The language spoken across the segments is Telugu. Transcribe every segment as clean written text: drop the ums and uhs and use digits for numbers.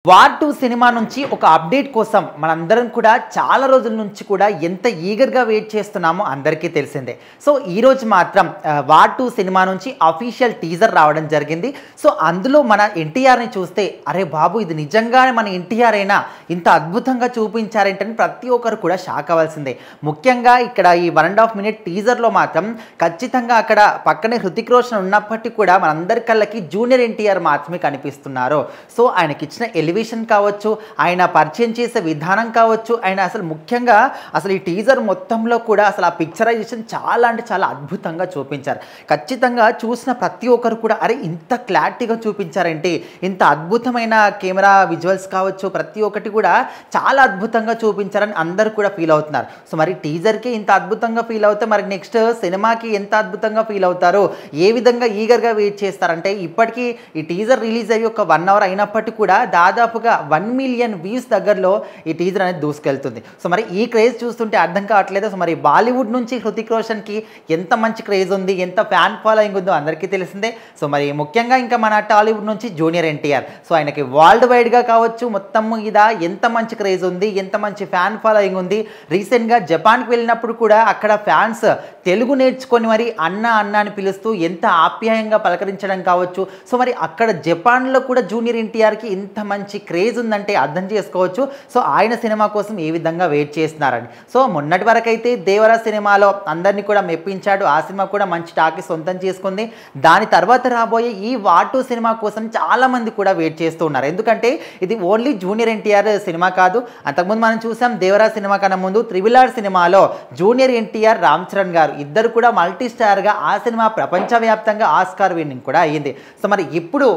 వార్ 2 సినిమా నుంచి ఒక అప్డేట్ కోసం మనందరం కూడా చాలా రోజుల నుంచి కూడా ఎంత ఈగర్‌గా వెయిట్ చేస్తున్నామో అందరికీ తెలిసిందే. సో ఈరోజు మాత్రం వార్ 2 సినిమా నుంచి అఫీషియల్ టీజర్ రావడం జరిగింది. సో అందులో మన ఎన్టీఆర్‌ని చూస్తే అరే బాబు ఇది నిజంగానే మన ఎన్టీఆరేనా ఇంత అద్భుతంగా చూపించారేంటని ప్రతి ఒక్కరు కూడా షాక్ అవ్వాల్సిందే. ముఖ్యంగా ఇక్కడ ఈ 1.5 మినిట్ టీజర్‌లో మాత్రం ఖచ్చితంగా అక్కడ పక్కనే హృతిక్ రోషన్ ఉన్నప్పటికీ కూడా మనందరి కళ్ళకి జూనియర్ ఎన్టీఆర్ మాత్రమే కనిపిస్తున్నారు. సో ఆయనకిచ్చిన ఎలివేషన్ కావచ్చు, ఆయన పరిచయం చేసే విధానం కావచ్చు, ఆయన అసలు ముఖ్యంగా అసలు ఈ టీజర్ మొత్తంలో కూడా అసలు ఆ పిక్చరైజేషన్ చాలా అంటే చాలా అద్భుతంగా చూపించారు. ఖచ్చితంగా చూసిన ప్రతి ఒక్కరు కూడా అరే ఇంత క్లారిటీగా చూపించారంటే, ఇంత అద్భుతమైన కెమెరా విజువల్స్ కావచ్చు, ప్రతి ఒక్కటి కూడా చాలా అద్భుతంగా చూపించారని అందరూ కూడా ఫీల్ అవుతున్నారు. సో మరి టీజర్కి ఇంత అద్భుతంగా ఫీల్ అవుతే మరి నెక్స్ట్ సినిమాకి ఎంత అద్భుతంగా ఫీల్ అవుతారు, ఏ విధంగా ఈగర్గా వెయిట్ చేస్తారంటే ఇప్పటికీ ఈ టీజర్ రిలీజ్ అయ్యి ఒక 1 అవర్ అయినప్పటికీ కూడా దాదాపుగా 1 మిలియన్ వ్యూస్ దగ్గరలో ఈ టీజర్ అనేది దూసుకెళ్తుంది. సో మరి ఈ క్రేజ్ చూస్తుంటే అర్థం కావట్లేదు. సో మరి బాలీవుడ్ నుంచి హృతిక్ రోషన్కి ఎంత మంచి క్రేజ్ ఉంది, ఎంత ఫ్యాన్ ఫాలోయింగ్ ఉందో అందరికీ తెలిసిందే. సో మరి ముఖ్యంగా ఇంకా మన టాలీవుడ్ నుంచి జూనియర్ ఎన్టీఆర్, సో ఆయనకి వరల్డ్ వైడ్గా కావచ్చు మొత్తం మీద ఎంత మంచి క్రేజ్ ఉంది, ఎంత మంచి ఫ్యాన్ ఫాలోయింగ్ ఉంది. రీసెంట్గా జపాన్కి వెళ్ళినప్పుడు కూడా అక్కడ ఫ్యాన్స్ తెలుగు నేర్చుకొని మరి అన్న అన్న అని పిలుస్తూ ఎంత ఆప్యాయంగా పలకరించడం కావచ్చు. సో మరి అక్కడ జపాన్లో కూడా జూనియర్ ఎన్టీఆర్కి ఇంత మంచి క్రేజ్ ఉందంటే అర్థం చేసుకోవచ్చు. సో ఆయన సినిమా కోసం ఏ విధంగా వెయిట్ చేస్తున్నారని. సో మొన్నటి వరకు అయితే దేవరా సినిమాలో అందరినీ కూడా మెప్పించాడు. ఆ సినిమా కూడా మంచి టాకీ సొంతం చేసుకుంది. దాని తర్వాత రాబోయే ఈ వార్ 2 సినిమా కోసం చాలామంది కూడా వెయిట్ చేస్తూ ఉన్నారు. ఎందుకంటే ఇది ఓన్లీ జూనియర్ ఎన్టీఆర్ సినిమా కాదు. అంతకుముందు మనం చూసాం దేవరా సినిమా కన్నా ముందు త్రిబుల్ సినిమాలో జూనియర్ ఎన్టీఆర్, రామ్ చరణ్ గారు ఇద్దరు కూడా మల్టీ స్టార్గా ఆ సినిమా ప్రపంచవ్యాప్తంగా ఆస్కార్ విన్నింగ్ కూడా అయ్యింది. సో మరి ఇప్పుడు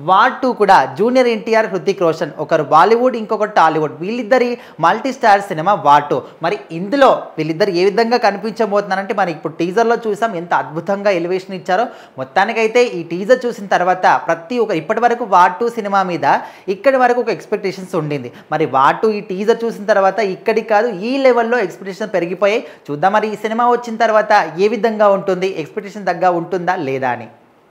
వార్ 2 కూడా జూనియర్ ఎన్టీఆర్, హృతిక్ రోషన్, ఒకరు బాలీవుడ్ ఇంకొకరు టాలీవుడ్, వీళ్ళిద్దరి మల్టీ స్టార్ సినిమా వార్ 2. మరి ఇందులో వీళ్ళిద్దరు ఏ విధంగా కనిపించబోతున్నారంటే మరి ఇప్పుడు టీజర్లో చూసాం ఎంత అద్భుతంగా ఎలివేషన్ ఇచ్చారో. మొత్తానికైతే ఈ టీజర్ చూసిన తర్వాత ప్రతి ఒక్క ఇప్పటి వరకు వార్ 2 సినిమా మీద ఇక్కడి వరకు ఒక ఎక్స్పెక్టేషన్స్ ఉండింది. మరి వార్ 2 ఈ టీజర్ చూసిన తర్వాత ఇక్కడికి కాదు ఈ లెవెల్లో ఎక్స్పెక్టేషన్ పెరిగిపోయాయి. చూద్దాం మరి ఈ సినిమా వచ్చిన తర్వాత ఏ విధంగా ఉంటుంది, ఎక్స్పెక్టేషన్ తగ్గ ఉంటుందా లేదా అని.